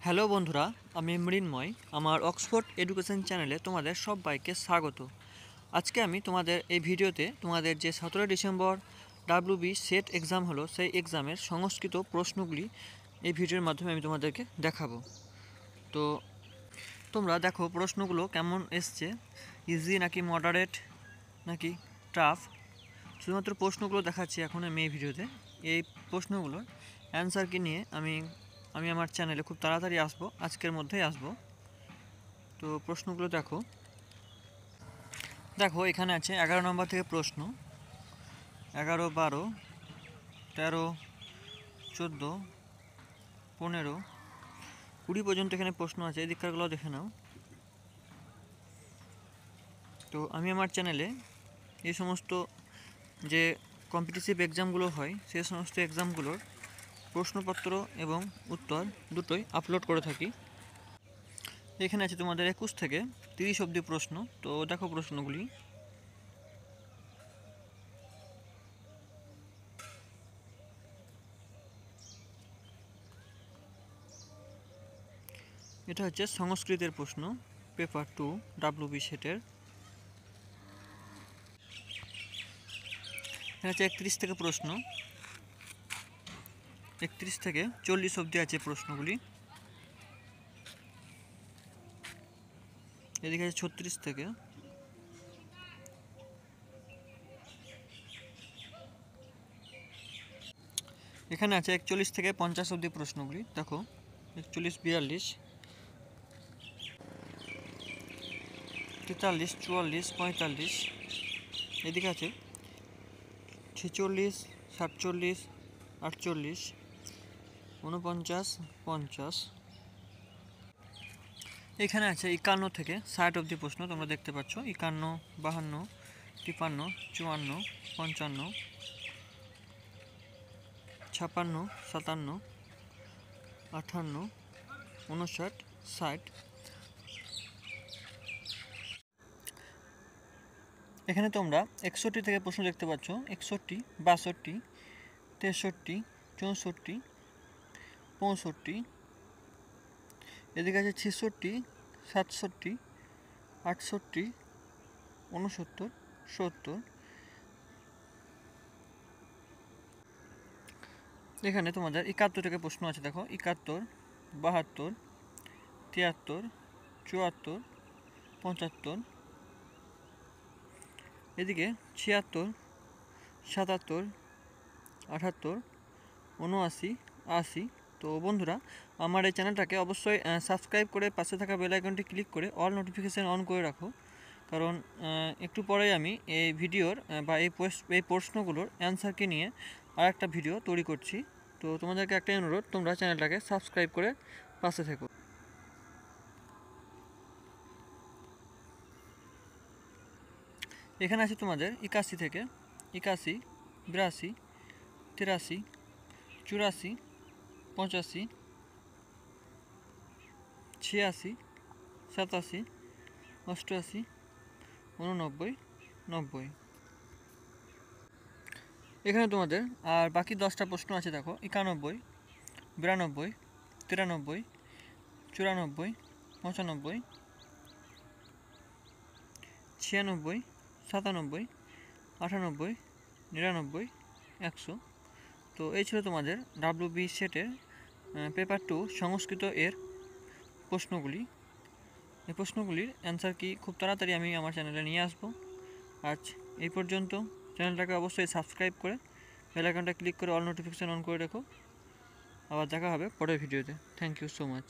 Hello বন্ধুরা, আমি মৃন্ময়। আমার অক্সফোর্ড এডুকেশন চ্যানেলে তোমাদের সবাইকে স্বাগত। আজকে আমি তোমাদের এই ভিডিওতে তোমাদের যে 17 ডিসেম্বর ডাব্লিউবি সেট এক্সাম হলো, সেই এক্সামের সংস্কৃত প্রশ্নগুলি এই ভিডিওর মাধ্যমে আমি তোমাদেরকে দেখাবো। তো তোমরা দেখো প্রশ্নগুলো কেমন এসছে, ইজি নাকি মডারেট নাকি টাফ। শুধুমাত্র প্রশ্নগুলো দেখাচ্ছি এখন আমি এই ভিডিওতে। এই প্রশ্নগুলোর অ্যান্সার কি নিয়ে আমি আমার চ্যানেলে খুব তাড়াতাড়ি আসবো, আজকের মধ্যেই আসবো। তো প্রশ্নগুলো দেখো এখানে আছে 11 নম্বর থেকে প্রশ্ন। 11, 12, 13, 14, 15, 20 পর্যন্ত এখানে প্রশ্ন আছে। এই দিককারগুলো দেখে নাও। তো আমি আমার চ্যানেলে এই সমস্ত যে কম্পিটিটিভ এক্সামগুলো হয়, সেই সমস্ত এক্সামগুলোর প্রশ্নপত্র এবং উত্তর দুটোই আপলোড করে থাকি। এখানে আছে তোমাদের 21 থেকে 30 অবধি প্রশ্ন। তো দেখো প্রশ্নগুলি। এটা হচ্ছে সংস্কৃতের প্রশ্ন, পেপার 2 ডাব্লিউবি সেটের। এখানে আছে 31 থেকে প্রশ্ন, 31 থেকে 40 অবধি আছে প্রশ্নগুলি। এদিকে আছে 36 থেকে। এখানে আছে 41 থেকে 50 অবধি প্রশ্নগুলি। দেখো 41, 42, 43, 44, 45। এদিকে আছে 46, 47, 48, 49, 50। এখানে আছে 51 থেকে 60 অবধি প্রশ্ন। তোমরা দেখতে পাচ্ছ 51, 52, 53, 54, 55, 56, 57, 58, 59, 60। এখানে তোমরা 61 থেকে প্রশ্ন দেখতে পাচ্ছ। 61, 62, 63, 64, 65। এদিকে আছে 66, 67, 68, 69, 70। এখানে তোমাদের 71 থেকে প্রশ্ন আছে। দেখো 71, 72, 73, 74, 75। এদিকে 76, 77, 78, 79, 80। তো বন্ধুরা, আমার এই চ্যানেলটাকে অবশ্যই সাবস্ক্রাইব করে পাশে থাকা বেল আইকনটি ক্লিক করে অল নোটিফিকেশান অন করে রাখো, কারণ একটু পরেই আমি এই ভিডিওর বা এই প্রশ্নগুলোর অ্যান্সারকে নিয়ে আর একটা ভিডিও তৈরি করছি। তো তোমাদেরকে একটাই অনুরোধ, তোমরা চ্যানেলটাকে সাবস্ক্রাইব করে পাশে থেকো। এখানে আছে তোমাদের 81 থেকে 81, 82, 83, 84, 85, 86, 87, 88, 89, 90। এখানে তোমাদের আর বাকি 10টা প্রশ্ন আছে। দেখো 91, 92, 93, 94, 95, 96, 97, 98, 99, 100। তো এই ছিল তোমাদের ডাব্লিউবি সেটের পেপার 2 সংস্কৃত এর প্রশ্নগুলি। এই প্রশ্নগুলির অ্যান্সার কি খুব তাড়াতাড়ি আমি আমার চ্যানেলে নিয়ে আসবো। আজ এই পর্যন্ত। চ্যানেলটাকে অবশ্যই সাবস্ক্রাইব করে বেল আইকনটা ক্লিক করে অল নোটিফিকেশান অন করে রেখো। আবার দেখা হবে পরের ভিডিওতে। Thank you so much.